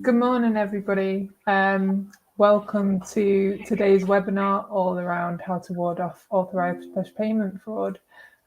Good morning, everybody. Welcome to today's webinar all around how to ward off authorized push payment fraud.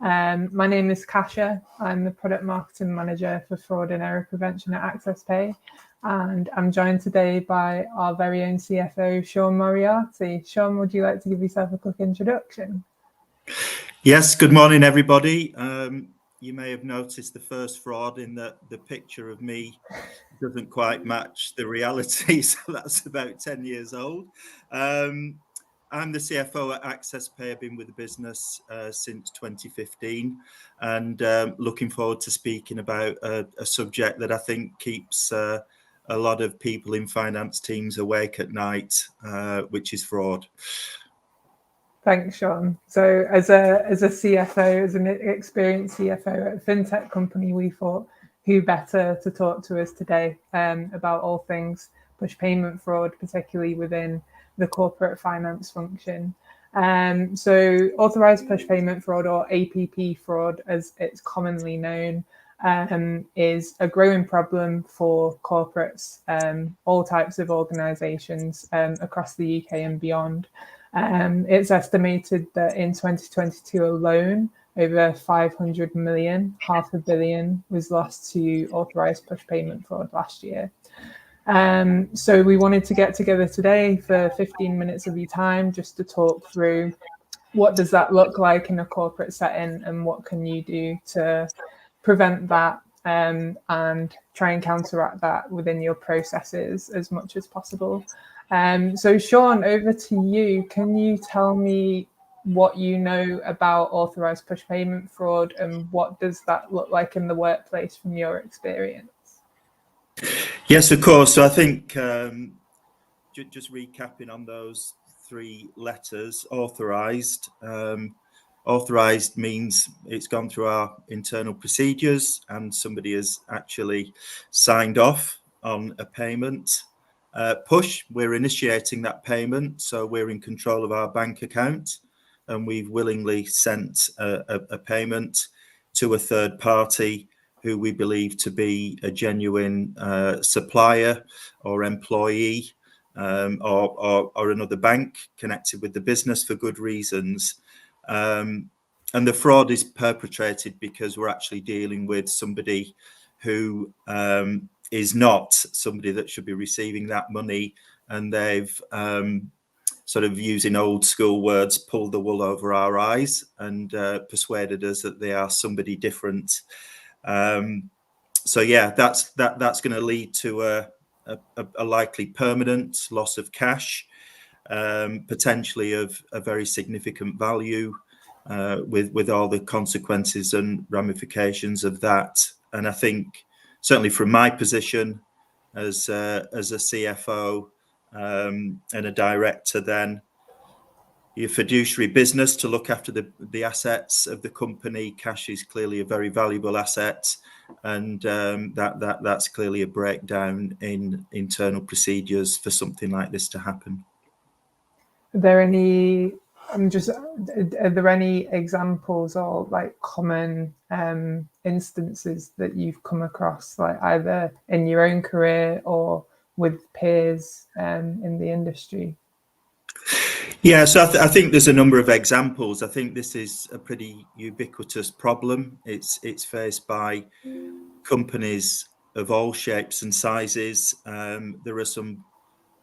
My name is Kasia. I'm the Product Marketing Manager for Fraud and Error Prevention at AccessPay. And I'm joined today by our very own CFO, Sean Moriarty. Sean, would you like to give yourself a quick introduction? Yes, good morning, everybody. You may have noticed the first fraud in that the picture of me doesn't quite match the reality, so that's about 10 years old. I'm the CFO at AccessPay. I've been with the business since 2015, and looking forward to speaking about a subject that I think keeps a lot of people in finance teams awake at night, which is fraud. Thanks, Sean. So as a CFO, as an experienced CFO at a fintech company, we thought who better to talk to us today about all things push payment fraud, particularly within the corporate finance function. So authorized push payment fraud, or APP fraud, as it's commonly known, is a growing problem for corporates, all types of organizations across the UK and beyond. It's estimated that in 2022 alone, over 500 million, $500 million, was lost to authorized push payment fraud last year. So we wanted to get together today for 15 minutes of your time just to talk through what does that look like in a corporate setting and what can you do to prevent that and try and counteract that within your processes as much as possible. So Sean, over to you. Can you tell me what you know about authorized push payment fraud and what does that look like in the workplace from your experience? Yes, of course. So I think just recapping on those three letters, authorized. Authorized means it's gone through our internal procedures and somebody has actually signed off on a payment. Push, we're initiating that payment, so we're in control of our bank account and we've willingly sent a payment to a third party who we believe to be a genuine supplier or employee or another bank connected with the business for good reasons. And the fraud is perpetrated because we're actually dealing with somebody who is not somebody that should be receiving that money, and they've sort of, using old school words, pulled the wool over our eyes and persuaded us that they are somebody different. So yeah, that's going to lead to a likely permanent loss of cash, potentially of a very significant value, with all the consequences and ramifications of that. And I think certainly from my position as a CFO and a director, then your fiduciary business to look after the assets of the company. Cash is clearly a very valuable asset, and that's clearly a breakdown in internal procedures for something like this to happen. Are there any examples or like common instances that you've come across, like either in your own career or with peers in the industry? Yeah, so I think there's a number of examples. I think this is a pretty ubiquitous problem. It's faced by companies of all shapes and sizes. There are some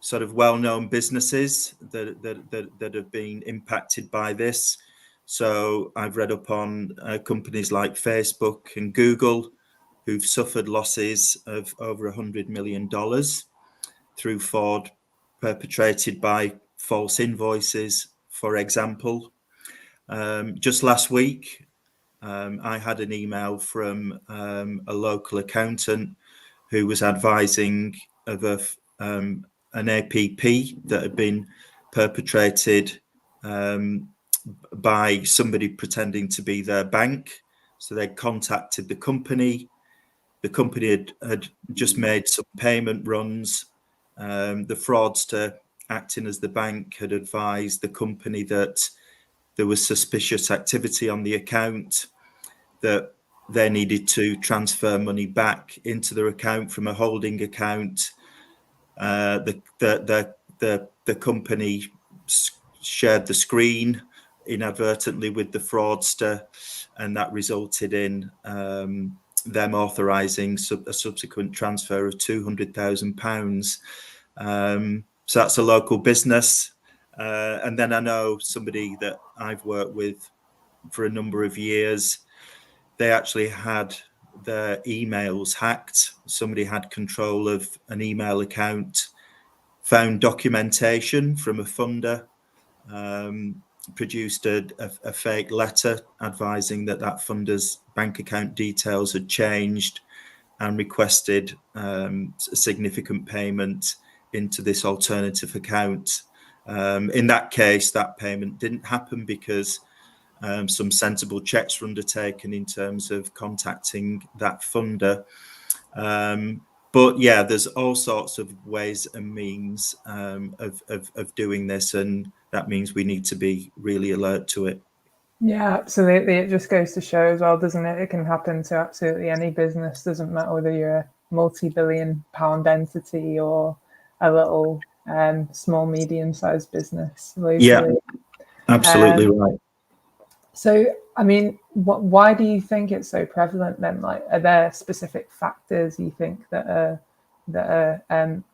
sort of well-known businesses that have been impacted by this. So I've read up on companies like Facebook and Google, who've suffered losses of over $100 million through fraud perpetrated by false invoices, for example. Just last week, I had an email from a local accountant who was advising of an APP that had been perpetrated by somebody pretending to be their bank. So they contacted the company. The company had just made some payment runs. The fraudster, acting as the bank, had advised the company that there was suspicious activity on the account, that they needed to transfer money back into their account from a holding account, The company shared the screen inadvertently with the fraudster, and that resulted in them authorising a subsequent transfer of £200,000. So that's a local business. And then I know somebody that I've worked with for a number of years. They actually had their emails hacked. Somebody had control of an email account, found documentation from a funder, produced a fake letter advising that funder's bank account details had changed, and requested a significant payment into this alternative account. In that case, that payment didn't happen because some sensible checks were undertaken in terms of contacting that funder. But yeah, there's all sorts of ways and means of doing this, and that means we need to be really alert to it. Yeah, absolutely. It just goes to show as well, doesn't it? It can happen to absolutely any business. Doesn't matter whether you're a multi-billion-pound entity or a little small, medium-sized business locally. Yeah, absolutely right. So, I mean, why do you think it's so prevalent then? Like, are there specific factors you think that are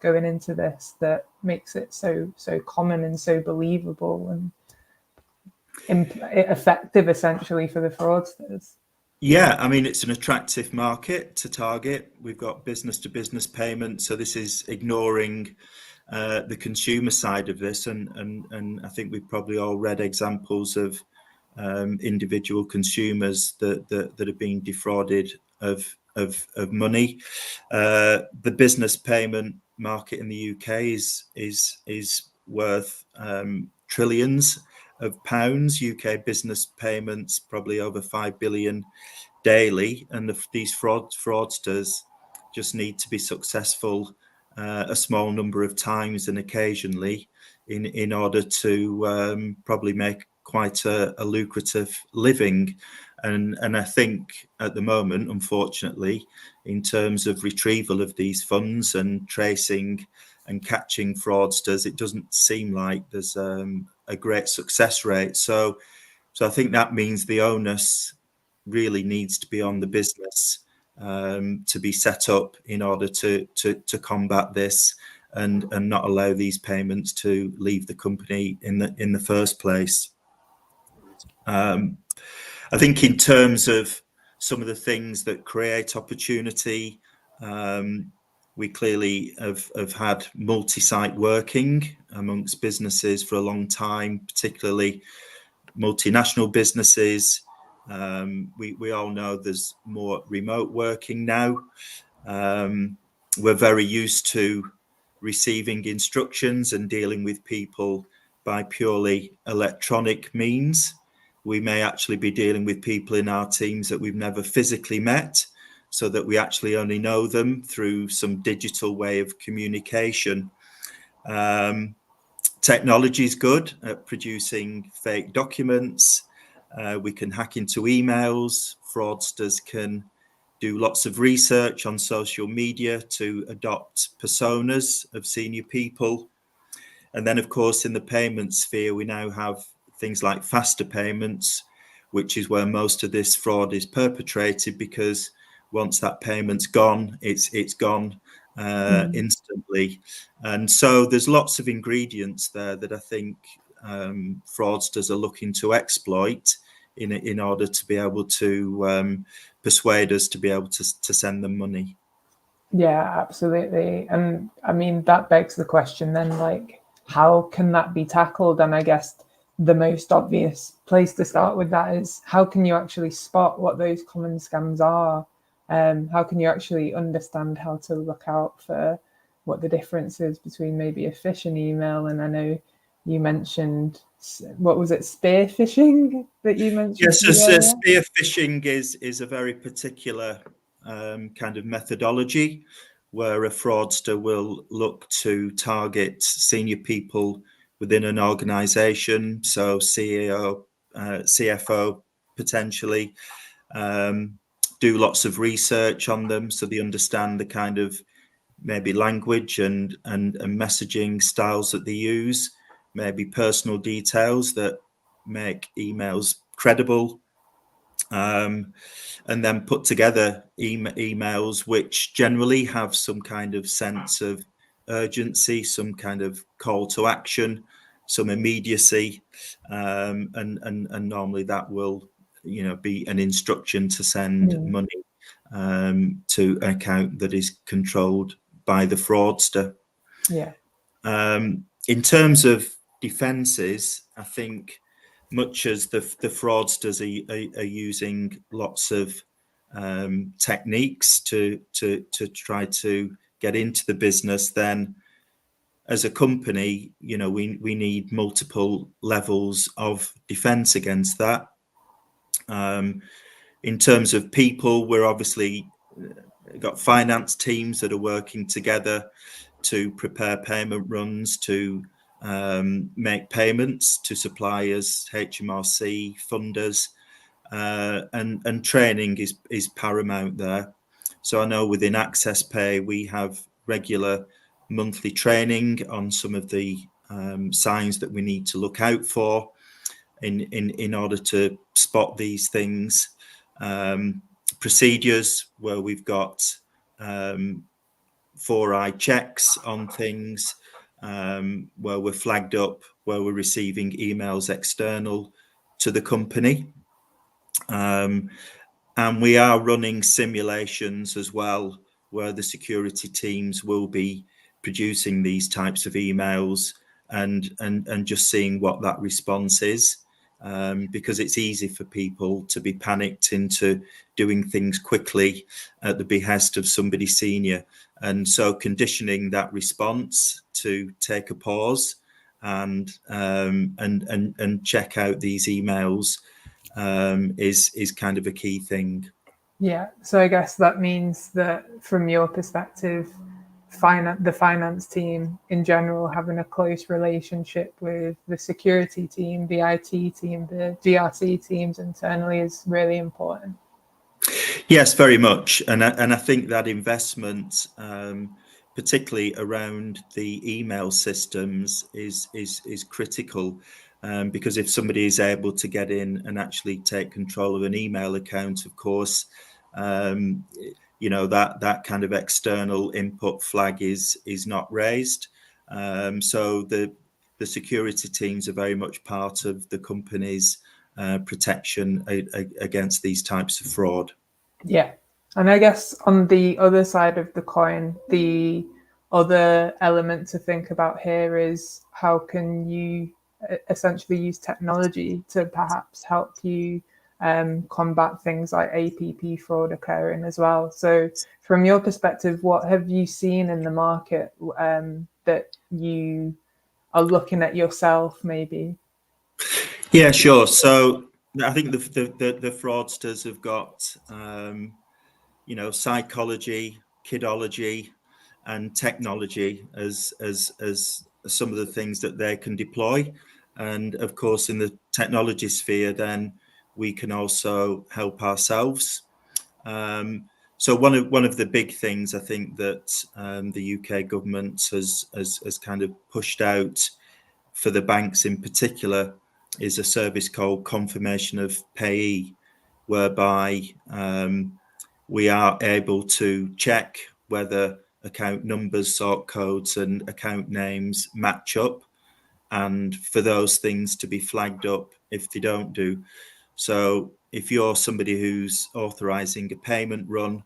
going into this that makes it so common and so believable and effective, essentially, for the fraudsters? Yeah, I mean, it's an attractive market to target. We've got business-to-business payments, so this is ignoring the consumer side of this, and I think we've probably all read examples of individual consumers that are being defrauded of money. The business payment market in the UK is worth trillions of pounds. UK business payments probably over 5 billion daily, and these fraudsters just need to be successful a small number of times and occasionally in order to probably make quite a lucrative living. And I think at the moment, unfortunately, in terms of retrieval of these funds and tracing and catching fraudsters, it doesn't seem like there's a great success rate. So I think that means the onus really needs to be on the business to be set up in order to combat this and not allow these payments to leave the company in the first place. I think in terms of some of the things that create opportunity, we clearly have had multi-site working amongst businesses for a long time, particularly multinational businesses. We all know there's more remote working now. We're very used to receiving instructions and dealing with people by purely electronic means. We may actually be dealing with people in our teams that we've never physically met, so that we actually only know them through some digital way of communication. Technology is good at producing fake documents. We can hack into emails. Fraudsters can do lots of research on social media to adopt personas of senior people. And then, of course, in the payment sphere, we now have things like faster payments, which is where most of this fraud is perpetrated, because once that payment's gone, it's gone instantly. And so there's lots of ingredients there that I think fraudsters are looking to exploit in order to be able to persuade us to be able to send them money. Yeah, absolutely. And I mean, that begs the question then, like, how can that be tackled? And I guess the most obvious place to start with that is, how can you actually spot what those common scams are? How can you actually understand how to look out for what the difference is between maybe a phishing email? And I know you mentioned, what was it, spear phishing that you mentioned? Yes, spear phishing is a very particular kind of methodology, where a fraudster will look to target senior people within an organization, so CEO, CFO potentially, do lots of research on them so they understand the kind of maybe language and messaging styles that they use, maybe personal details that make emails credible, and then put together emails which generally have some kind of sense of urgency, some kind of call to action, some immediacy, and normally that will, be an instruction to send money to an account that is controlled by the fraudster. Yeah. In terms of defences, I think much as the fraudsters are using lots of techniques to try to get into the business, then as a company, we need multiple levels of defence against that. In terms of people, we're obviously got finance teams that are working together to prepare payment runs, to make payments to suppliers, HMRC, funders, and training is paramount there. So I know within AccessPay we have regular monthly training on some of the signs that we need to look out for in order to spot these things. Procedures where we've got 4-eye checks on things, where we're flagged up, where we're receiving emails external to the company. And we are running simulations as well, where the security teams will be producing these types of emails and just seeing what that response is. Because it's easy for people to be panicked into doing things quickly at the behest of somebody senior. And so conditioning that response to take a pause and check out these emails is kind of a key thing. Yeah. So I guess that means that from your perspective, the finance team in general having a close relationship with the security team, the IT team, the GRC teams internally is really important. Yes, very much, and I think that investment, particularly around the email systems, is critical, because if somebody is able to get in and actually take control of an email account, of course, that kind of external input flag is not raised. So the security teams are very much part of the company's protection against these types of fraud. Yeah. And I guess on the other side of the coin, the other element to think about here is how can you essentially use technology to perhaps help you combat things like APP fraud occurring as well. So from your perspective, what have you seen in the market that you are looking at yourself maybe? Yeah, sure. So I think the fraudsters have got psychology, kidology, and technology as some of the things that they can deploy. And of course, in the technology sphere, then we can also help ourselves. So one of the big things I think that the UK government has kind of pushed out for the banks in particular is a service called confirmation of payee, whereby we are able to check whether account numbers, sort codes, and account names match up, and for those things to be flagged up if they don't do. So if you're somebody who's authorizing a payment run,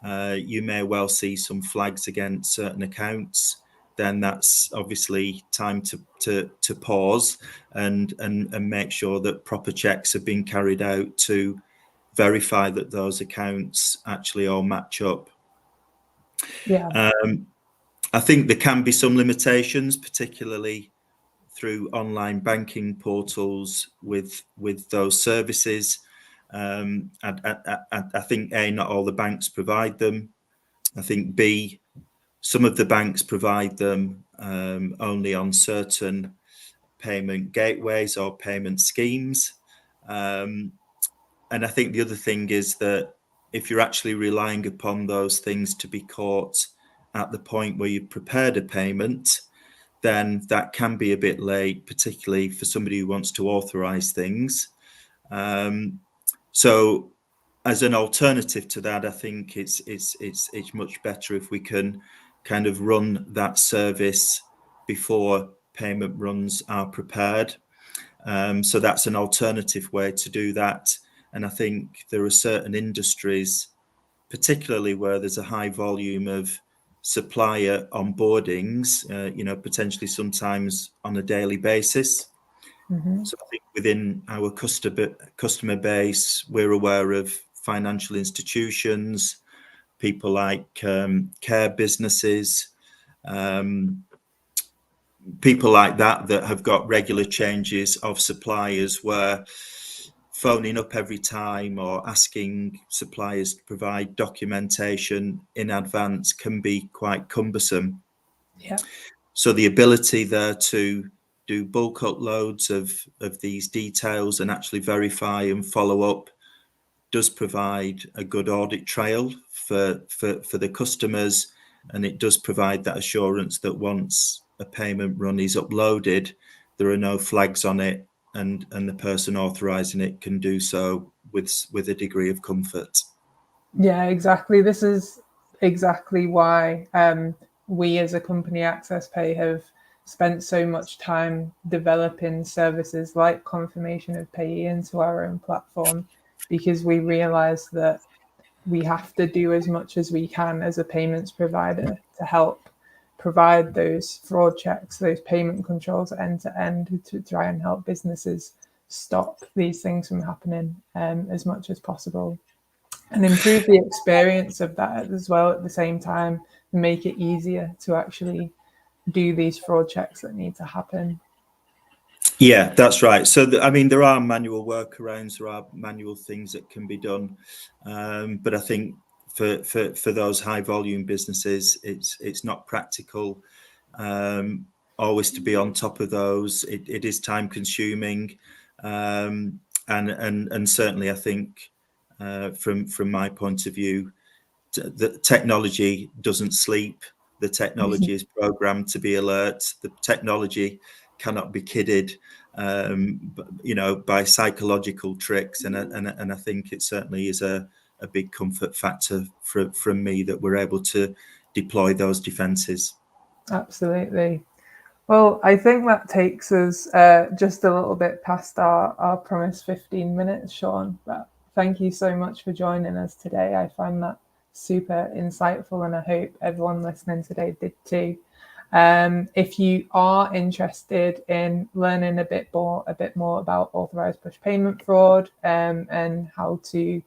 you may well see some flags against certain accounts. Then that's obviously time to pause and make sure that proper checks have been carried out to verify that those accounts actually all match up. Yeah. I think there can be some limitations, particularly through online banking portals with those services. I think A, not all the banks provide them. I think B, some of the banks provide them only on certain payment gateways or payment schemes. And I think the other thing is that if you're actually relying upon those things to be caught at the point where you've prepared a payment, then that can be a bit late, particularly for somebody who wants to authorize things. So as an alternative to that, I think it's much better if we can kind of run that service before payment runs are prepared. So that's an alternative way to do that. And I think there are certain industries, particularly where there's a high volume of supplier onboardings, potentially sometimes on a daily basis. So I think within our customer base, we're aware of financial institutions, people like care businesses, people like that have got regular changes of suppliers, where phoning up every time or asking suppliers to provide documentation in advance can be quite cumbersome. Yeah. So the ability there to do bulk uploads of these details and actually verify and follow up does provide a good audit trail for the customers, and it does provide that assurance that once a payment run is uploaded, there are no flags on it, and the person authorizing it can do so with a degree of comfort. Yeah, exactly. This is exactly why we as a company, AccessPay, have spent so much time developing services like confirmation of payee into our own platform, because we realize that we have to do as much as we can as a payments provider to help provide those fraud checks, those payment controls end to end, to try and help businesses stop these things from happening as much as possible, and improve the experience of that as well at the same time, and make it easier to actually do these fraud checks that need to happen. Yeah, that's right. So, I mean, there are manual workarounds, there are manual things that can be done. But I think for those high volume businesses, it's not practical always to be on top of those. It is time consuming. And certainly I think from my point of view, the technology doesn't sleep. The technology is programmed to be alert. The technology cannot be kidded, by psychological tricks. And I think it certainly is a big comfort factor from me that we're able to deploy those defenses. Absolutely. Well, I think that takes us just a little bit past our promised 15 minutes, Sean. But thank you so much for joining us today. I found that super insightful, and I hope everyone listening today did too. If you are interested in learning a bit more about authorized push payment fraud and how to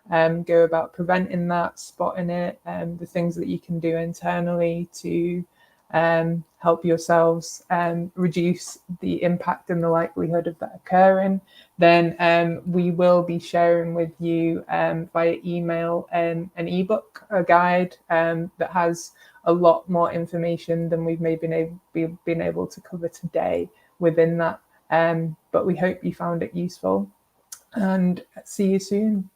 go about preventing that, spotting it, the things that you can do internally to help yourselves reduce the impact and the likelihood of that occurring, then we will be sharing with you via email an ebook, a guide that has a lot more information than we've maybe been able to cover today within that. But we hope you found it useful, and see you soon.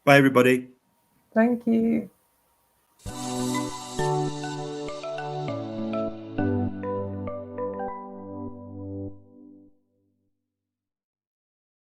Bye, everybody. Thank you.